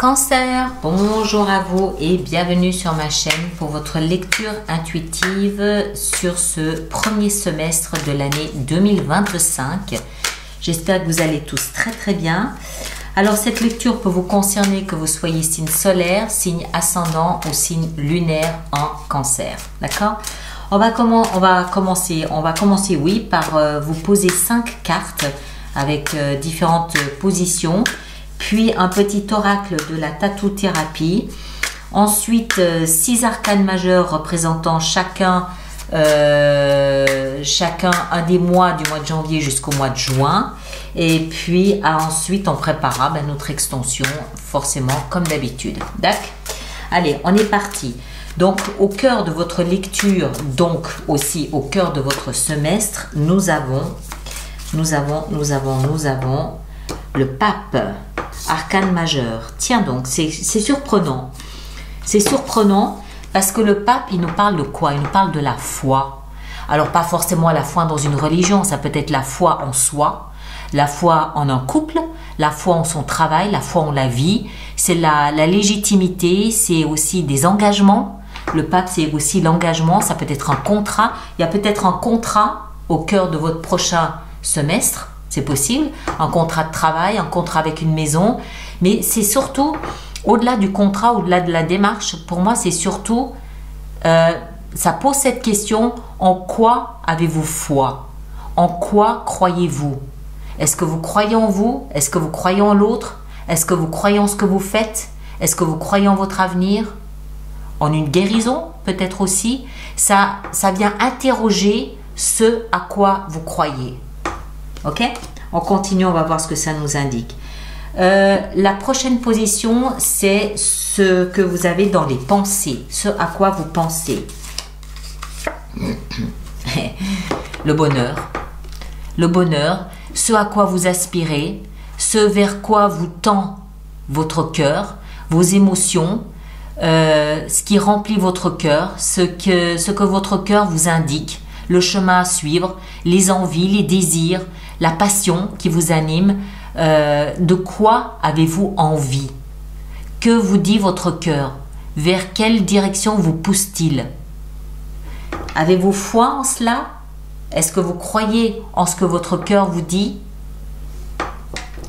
Cancer, bonjour à vous et bienvenue sur ma chaîne pour votre lecture intuitive sur ce premier semestre de l'année 2025. J'espère que vous allez tous très bien. Alors cette lecture peut vous concerner que vous soyez signe solaire, signe ascendant ou signe lunaire en Cancer. D'accord? On va commencer oui, par vous poser 5 cartes avec différentes positions. Puis un petit oracle de la tatou-thérapie. Ensuite, 6 arcanes majeurs représentant chacun un des mois du mois de janvier jusqu'au mois de juin. Et puis ensuite, on préparera notre extension, forcément, comme d'habitude. D'accord? Allez, on est parti. Donc, au cœur de votre lecture, donc aussi au cœur de votre semestre, nous avons le pape. Arcane majeur. Tiens donc, c'est surprenant. C'est surprenant parce que le pape, il nous parle de quoi? Il nous parle de la foi. Alors, pas forcément la foi dans une religion, ça peut être la foi en soi, la foi en un couple, la foi en son travail, la foi en la vie. C'est la légitimité, c'est aussi des engagements. Le pape, c'est aussi l'engagement, ça peut être un contrat. Il y a peut-être un contrat au cœur de votre prochain semestre. C'est possible, un contrat de travail, un contrat avec une maison, mais c'est surtout, au-delà du contrat, au-delà de la démarche, pour moi c'est surtout, ça pose cette question, en quoi avez-vous foi? En quoi croyez-vous? Est-ce que vous croyez en vous? Est-ce que vous croyez en l'autre? Est-ce que vous croyez en ce que vous faites? Est-ce que vous croyez en votre avenir? En une guérison peut-être aussi? Ça vient interroger ce à quoi vous croyez. Ok, on continue, on va voir ce que ça nous indique. La prochaine position, c'est ce que vous avez dans les pensées, ce à quoi vous pensez. Le bonheur, ce à quoi vous aspirez, ce vers quoi vous tend votre cœur, vos émotions, ce qui remplit votre cœur, ce que votre cœur vous indique, le chemin à suivre, les envies, les désirs, la passion qui vous anime. De quoi avez-vous envie? Que vous dit votre cœur? Vers quelle direction vous pousse-t-il? Avez-vous foi en cela? Est-ce que vous croyez en ce que votre cœur vous dit?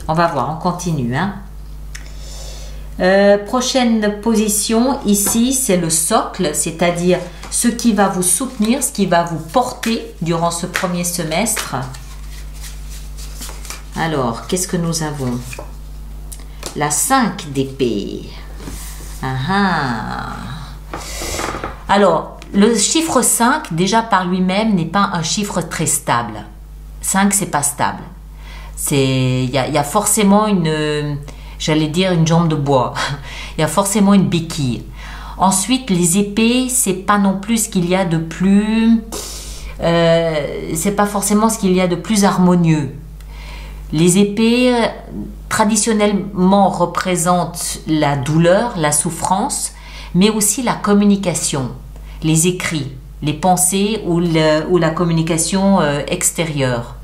On va voir, on continue. Prochaine position, ici, c'est le socle, c'est-à-dire ce qui va vous soutenir, ce qui va vous porter durant ce premier semestre. Alors, qu'est-ce que nous avons? La 5 d'épée. Alors, le chiffre 5, déjà par lui-même, n'est pas un chiffre très stable. 5, c'est pas stable. Il y a forcément j'allais dire une jambe de bois. Il y a forcément une béquille. Ensuite, les épées, c'est pas non plus ce qu'il y a de plus... c'est pas forcément ce qu'il y a de plus harmonieux. Les épées, traditionnellement, représentent la douleur, la souffrance, mais aussi la communication, les écrits, les pensées ou la communication extérieure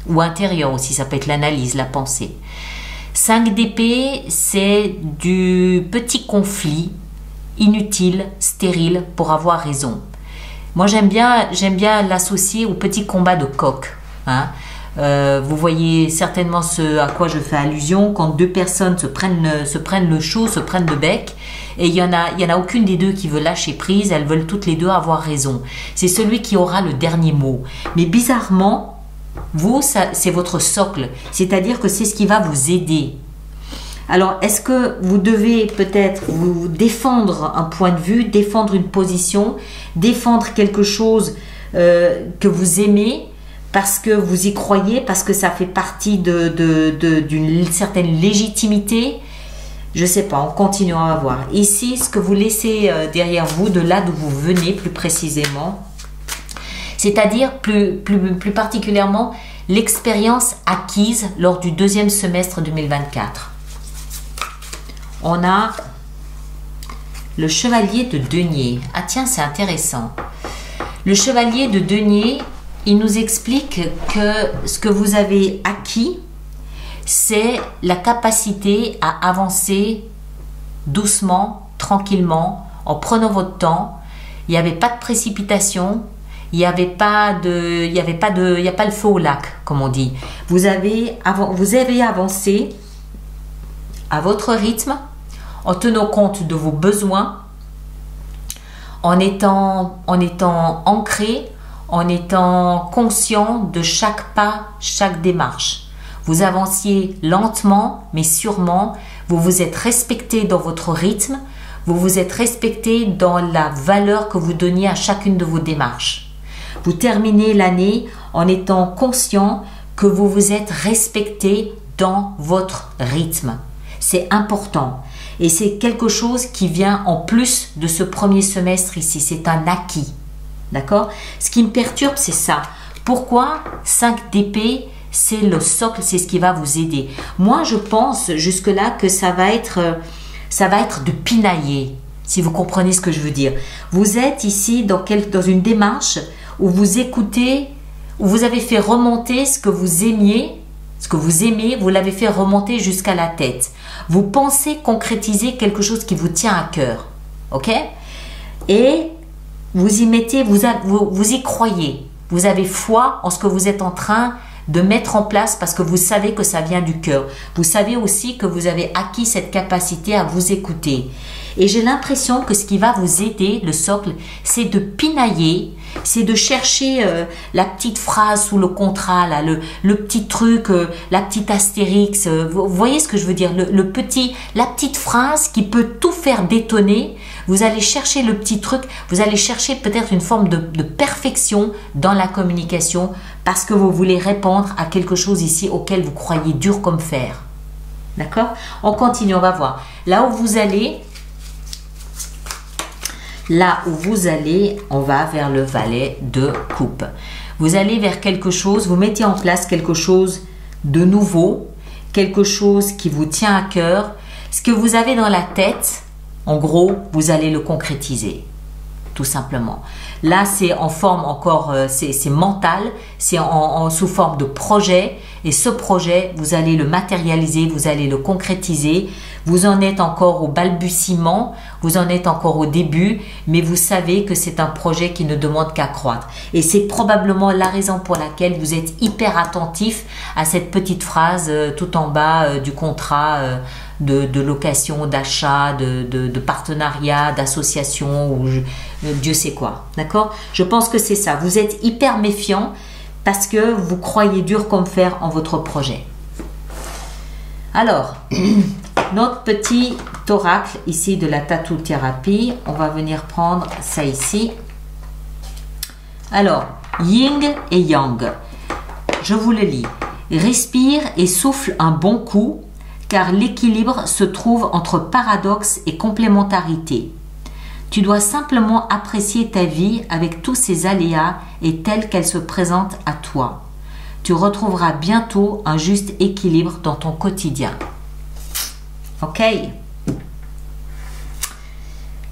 ou intérieure aussi, ça peut être l'analyse, la pensée. 5 d'épée, c'est du petit conflit inutile, stérile, pour avoir raison. Moi, j'aime bien l'associer au petit combat de coq. Vous voyez certainement ce à quoi je fais allusion, quand deux personnes se prennent le chou, se prennent le bec, et il y en a aucune des deux qui veut lâcher prise, elles veulent toutes les deux avoir raison. C'est celui qui aura le dernier mot. Mais bizarrement, vous, c'est votre socle, c'est-à-dire que c'est ce qui va vous aider. Alors, est-ce que vous devez peut-être vous défendre un point de vue, défendre une position, défendre quelque chose que vous aimez, parce que vous y croyez, parce que ça fait partie d'une certaine légitimité? Je ne sais pas, on continuera à voir. Ici, ce que vous laissez derrière vous, de là d'où vous venez plus précisément, c'est-à-dire plus particulièrement l'expérience acquise lors du deuxième semestre 2024. On a le chevalier de denier. Ah tiens, c'est intéressant. Le chevalier de denier, il nous explique que ce que vous avez acquis, c'est la capacité à avancer doucement, tranquillement, en prenant votre temps. Il n'y avait pas de précipitation, il n'y a pas le feu au lac, comme on dit. Vous avez avancé à votre rythme, en tenant compte de vos besoins, en étant ancré, en étant conscient de chaque pas, chaque démarche. Vous avanciez lentement, mais sûrement. Vous vous êtes respecté dans votre rythme. Vous vous êtes respecté dans la valeur que vous donniez à chacune de vos démarches. Vous terminez l'année en étant conscient que vous vous êtes respecté dans votre rythme. C'est important. Et c'est quelque chose qui vient en plus de ce premier semestre ici. C'est un acquis. D'accord? Ce qui me perturbe, c'est ça. Pourquoi 5 d'épée, c'est le socle, c'est ce qui va vous aider. Moi, je pense jusque-là que ça va être de pinailler, si vous comprenez ce que je veux dire. Vous êtes ici dans une démarche où vous écoutez, où vous avez fait remonter ce que vous aimez, vous l'avez fait remonter jusqu'à la tête. Vous pensez concrétiser quelque chose qui vous tient à cœur. Ok? Et vous y mettez, vous y croyez. Vous avez foi en ce que vous êtes en train de mettre en place parce que vous savez que ça vient du cœur. Vous savez aussi que vous avez acquis cette capacité à vous écouter. Et j'ai l'impression que ce qui va vous aider, le socle, c'est de pinailler, c'est de chercher la petite phrase sous le contrat, là, le petit truc, la petite astérix. Vous voyez ce que je veux dire? La petite phrase qui peut tout faire détonner. Vous allez chercher le petit truc, vous allez chercher peut-être une forme de perfection dans la communication parce que vous voulez répondre à quelque chose ici auquel vous croyez dur comme fer. D'accord? On continue, on va voir. Là où vous allez, on va vers le valet de coupe. Vous allez vers quelque chose, vous mettez en place quelque chose de nouveau, quelque chose qui vous tient à cœur. Ce que vous avez dans la tête, en gros, vous allez le concrétiser, tout simplement. Là, c'est en forme encore, c'est mental, c'est sous forme de projet. Et ce projet, vous allez le matérialiser, vous allez le concrétiser. Vous en êtes encore au balbutiement, vous en êtes encore au début, mais vous savez que c'est un projet qui ne demande qu'à croître. Et c'est probablement la raison pour laquelle vous êtes hyper attentif à cette petite phrase tout en bas du contrat de location, d'achat, de partenariat, d'association ou Dieu sait quoi. D'accord? Je pense que c'est ça. Vous êtes hyper méfiant parce que vous croyez dur comme fer en votre projet. Alors, notre petit oracle ici de la tattoo thérapie, on va venir prendre ça ici. Alors, yin et yang. Je vous le lis. Respire et souffle un bon coup, car l'équilibre se trouve entre paradoxe et complémentarité. Tu dois simplement apprécier ta vie avec tous ses aléas et telle qu'elle se présente à toi. Tu retrouveras bientôt un juste équilibre dans ton quotidien. Ok?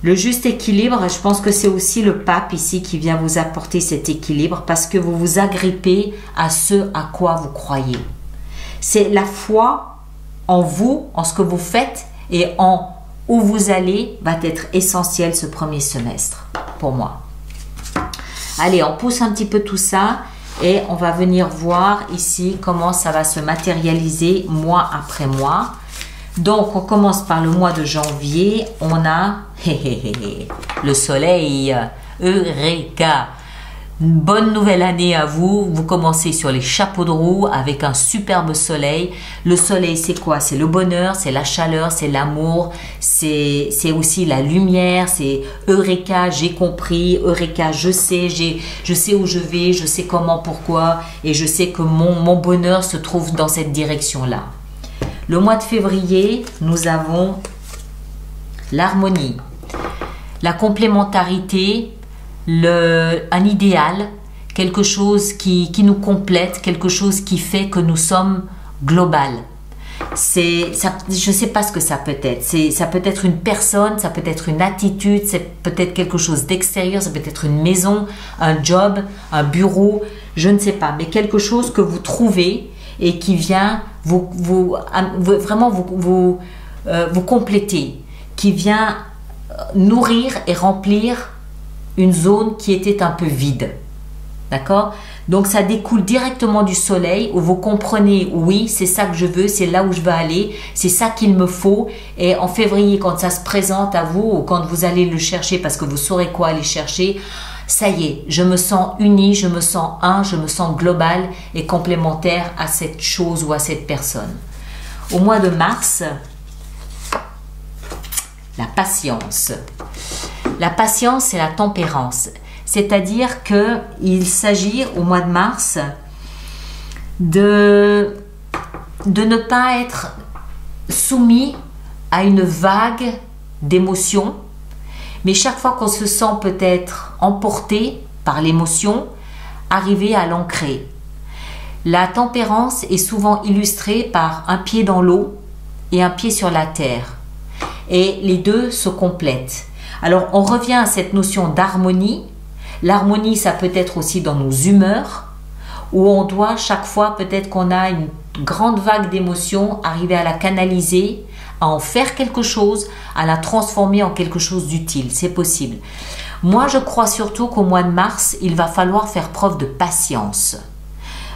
Le juste équilibre, je pense que c'est aussi le pape ici qui vient vous apporter cet équilibre parce que vous vous agrippez à ce à quoi vous croyez. C'est la foi en vous, en ce que vous faites et en où vous allez va être essentiel ce premier semestre pour moi. Allez, on pousse un petit peu tout ça et on va venir voir ici comment ça va se matérialiser mois après mois. Donc, on commence par le mois de janvier. On a le soleil. Eureka! Une bonne nouvelle année à vous. Vous commencez sur les chapeaux de roue avec un superbe soleil. Le soleil, c'est quoi? C'est le bonheur, c'est la chaleur, c'est l'amour, c'est aussi la lumière, c'est Eureka, j'ai compris, Eureka, je sais où je vais, je sais comment, pourquoi, et je sais que mon bonheur se trouve dans cette direction-là. Le mois de février, nous avons l'harmonie, la complémentarité, un idéal, quelque chose qui nous complète, quelque chose qui fait que nous sommes global. Je ne sais pas ce que ça peut être. Ça peut être une personne, ça peut être une attitude, c'est peut-être quelque chose d'extérieur, ça peut être une maison, un job, un bureau, je ne sais pas, mais quelque chose que vous trouvez et qui vient vraiment vous compléter, qui vient nourrir et remplir une zone qui était un peu vide. D'accord? Donc ça découle directement du soleil où vous comprenez, oui, c'est ça que je veux, c'est là où je veux aller, c'est ça qu'il me faut. Et en février, quand ça se présente à vous ou quand vous allez le chercher parce que vous saurez quoi aller chercher, ça y est, je me sens unie, je me sens un, je me sens global et complémentaire à cette chose ou à cette personne. Au mois de mars, la patience. La patience, c'est la tempérance. C'est-à-dire qu'il s'agit au mois de mars de ne pas être soumis à une vague d'émotions, mais chaque fois qu'on se sent peut-être emporté par l'émotion, arriver à l'ancrer. La tempérance est souvent illustrée par un pied dans l'eau et un pied sur la terre. Et les deux se complètent. Alors on revient à cette notion d'harmonie. L'harmonie, ça peut être aussi dans nos humeurs, où on doit chaque fois, peut-être qu'on a une grande vague d'émotions, arriver à la canaliser, à en faire quelque chose, à la transformer en quelque chose d'utile. C'est possible. Moi, je crois surtout qu'au mois de mars, il va falloir faire preuve de patience.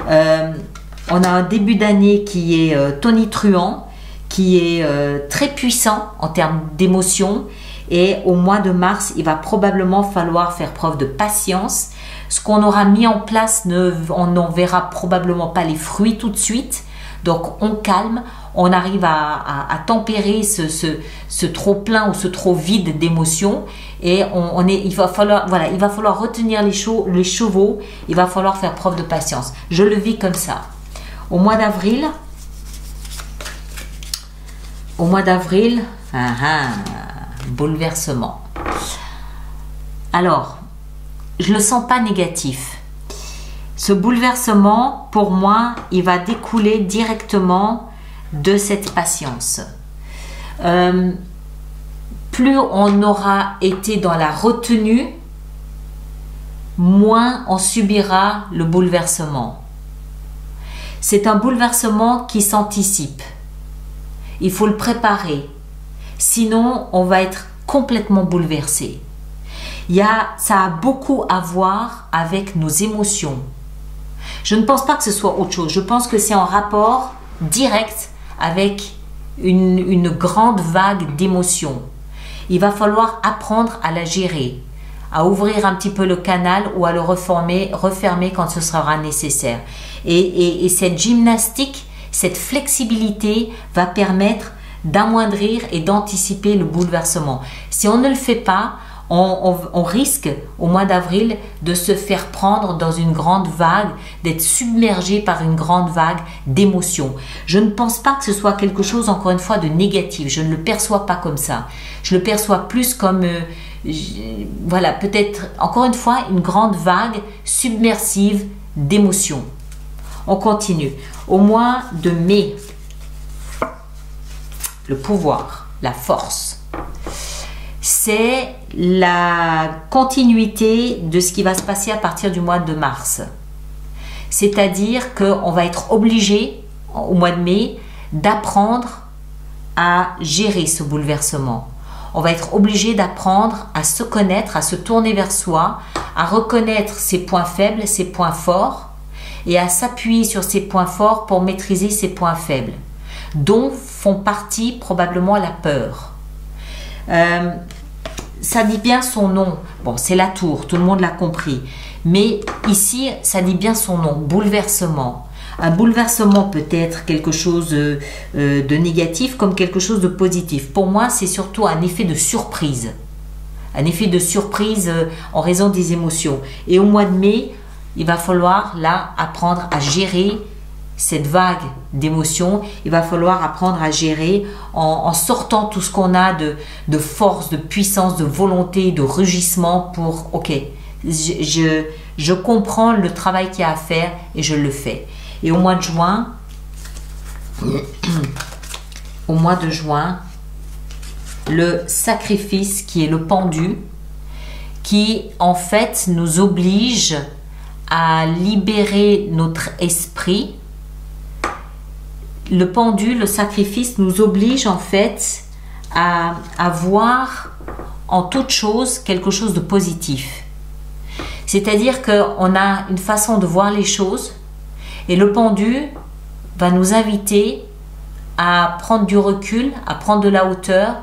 On a un début d'année qui est tonitruant, qui est très puissant en termes d'émotions. Et au mois de mars, il va probablement falloir faire preuve de patience. Ce qu'on aura mis en place, on n'en verra probablement pas les fruits tout de suite. Donc on calme, on arrive à tempérer ce trop plein ou ce trop vide d'émotions. Et il va falloir retenir les chevaux, il va falloir faire preuve de patience. Je le vis comme ça. Au mois d'avril, bouleversement. Alors, je ne le sens pas négatif. Ce bouleversement, pour moi, il va découler directement de cette patience. Plus on aura été dans la retenue, moins on subira le bouleversement. C'est un bouleversement qui s'anticipe. Il faut le préparer. Sinon, on va être complètement bouleversé. Ça a beaucoup à voir avec nos émotions. Je ne pense pas que ce soit autre chose. Je pense que c'est en rapport direct avec une grande vague d'émotions. Il va falloir apprendre à la gérer, à ouvrir un petit peu le canal ou à le refermer quand ce sera nécessaire. Et cette gymnastique, cette flexibilité va permettre d'amoindrir et d'anticiper le bouleversement. Si on ne le fait pas, on risque au mois d'avril de se faire prendre dans une grande vague, d'être submergé par une grande vague d'émotions. Je ne pense pas que ce soit quelque chose, encore une fois, de négatif. Je ne le perçois pas comme ça. Je le perçois plus comme, voilà, peut-être, encore une fois, une grande vague submersive d'émotions. On continue. Au mois de mai, le pouvoir, la force. C'est la continuité de ce qui va se passer à partir du mois de mars. C'est-à-dire qu'on va être obligé, au mois de mai, d'apprendre à gérer ce bouleversement. On va être obligé d'apprendre à se connaître, à se tourner vers soi, à reconnaître ses points faibles, ses points forts, et à s'appuyer sur ses points forts pour maîtriser ses points faibles, dont font partie probablement la peur. Ça dit bien son nom. Bon, c'est la tour, tout le monde l'a compris. Mais ici, ça dit bien son nom, bouleversement. Un bouleversement peut être quelque chose de négatif comme quelque chose de positif. Pour moi, c'est surtout un effet de surprise. Un effet de surprise en raison des émotions. Et au mois de mai, il va falloir là apprendre à gérer cette vague d'émotions. Il va falloir apprendre à gérer en sortant tout ce qu'on a de force, de puissance, de volonté, de rugissement pour, ok, je comprends le travail qu'il y a à faire et je le fais. Et au mois de juin, le sacrifice qui est le pendu, qui en fait nous oblige à libérer notre esprit. Le pendu, le sacrifice nous oblige en fait à voir en toute chose quelque chose de positif. C'est-à-dire qu'on a une façon de voir les choses et le pendu va nous inviter à prendre du recul, à prendre de la hauteur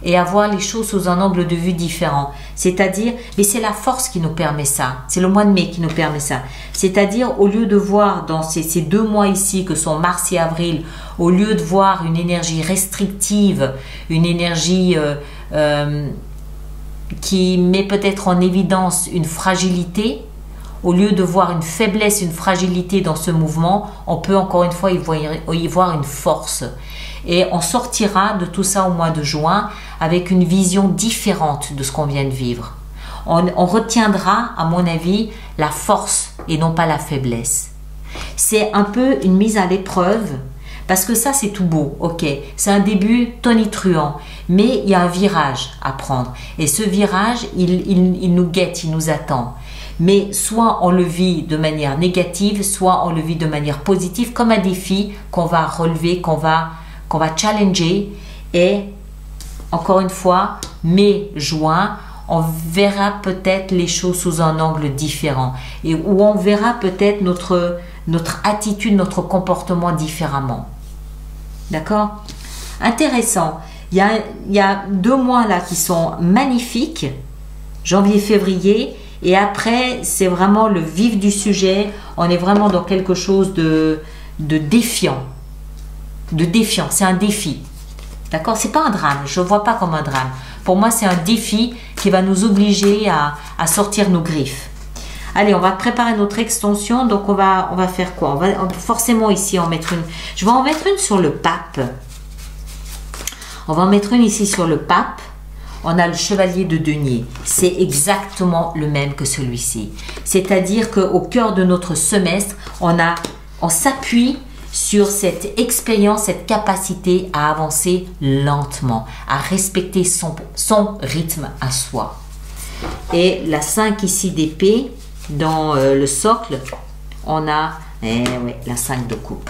et à voir les choses sous un angle de vue différent. C'est-à-dire, mais c'est la force qui nous permet ça. C'est le mois de mai qui nous permet ça. C'est-à-dire, au lieu de voir dans ces 2 mois ici, que sont mars et avril, au lieu de voir une énergie restrictive, une énergie qui met peut-être en évidence une fragilité, au lieu de voir une faiblesse, une fragilité dans ce mouvement, on peut encore une fois y voir une force. Et on sortira de tout ça au mois de juin avec une vision différente de ce qu'on vient de vivre. On retiendra, à mon avis, la force et non pas la faiblesse. C'est un peu une mise à l'épreuve, parce que ça c'est tout beau, ok, c'est un début tonitruant, mais il y a un virage à prendre. Et ce virage, il nous guette, il nous attend. Mais soit on le vit de manière négative, soit on le vit de manière positive, comme un défi qu'on va relever, qu'on va challenger. Et encore une fois, mai, juin, on verra peut-être les choses sous un angle différent. Et où on verra peut-être notre attitude, notre comportement différemment. D'accord? Intéressant. Il y a 2 mois là qui sont magnifiques, janvier, février. Et après, c'est vraiment le vif du sujet. On est vraiment dans quelque chose de défiant. De défiant, c'est un défi. D'accord? C'est pas un drame, je ne vois pas comme un drame. Pour moi, c'est un défi qui va nous obliger à sortir nos griffes. Allez, on va préparer notre extension. Donc, on va faire quoi? On va forcément ici en mettre une. Je vais en mettre une sur le pape. On va en mettre une ici sur le pape. On a le chevalier de denier. C'est exactement le même que celui-ci. C'est-à-dire qu'au cœur de notre semestre, on s'appuie sur cette expérience, cette capacité à avancer lentement, à respecter son rythme à soi. Et la 5 ici d'épée, dans le socle, on a la 5 de coupe.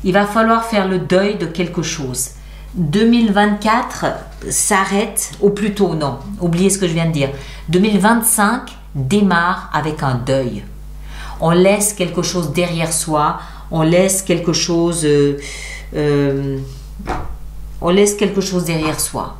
Il va falloir faire le deuil de quelque chose. 2024 s'arrête, ou plutôt non, oubliez ce que je viens de dire. 2025 démarre avec un deuil. On laisse quelque chose derrière soi, on laisse quelque chose derrière soi.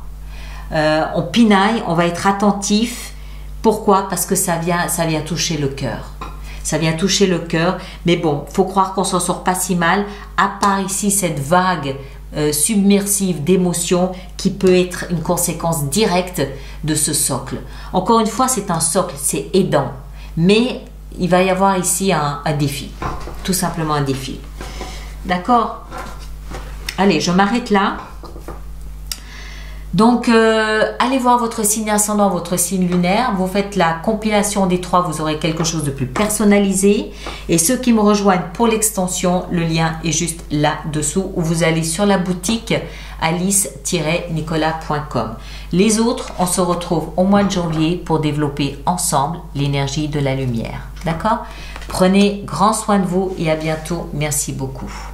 On pinaille, on va être attentif. Pourquoi? Parce que ça vient toucher le cœur. Ça vient toucher le cœur, mais bon, faut croire qu'on s'en sort pas si mal, à part ici cette vague submersive d'émotions qui peut être une conséquence directe de ce socle. Encore une fois, c'est un socle, c'est aidant, mais il va y avoir ici un défi, tout simplement un défi. D'accord? Allez, je m'arrête là. Donc, allez voir votre signe ascendant, votre signe lunaire. Vous faites la compilation des 3, vous aurez quelque chose de plus personnalisé. Et ceux qui me rejoignent pour l'extension, le lien est juste là-dessous, où vous allez sur la boutique alice-nicolas.com. Les autres, on se retrouve au mois de janvier pour développer ensemble l'énergie de la lumière. D'accord? Prenez grand soin de vous et à bientôt. Merci beaucoup.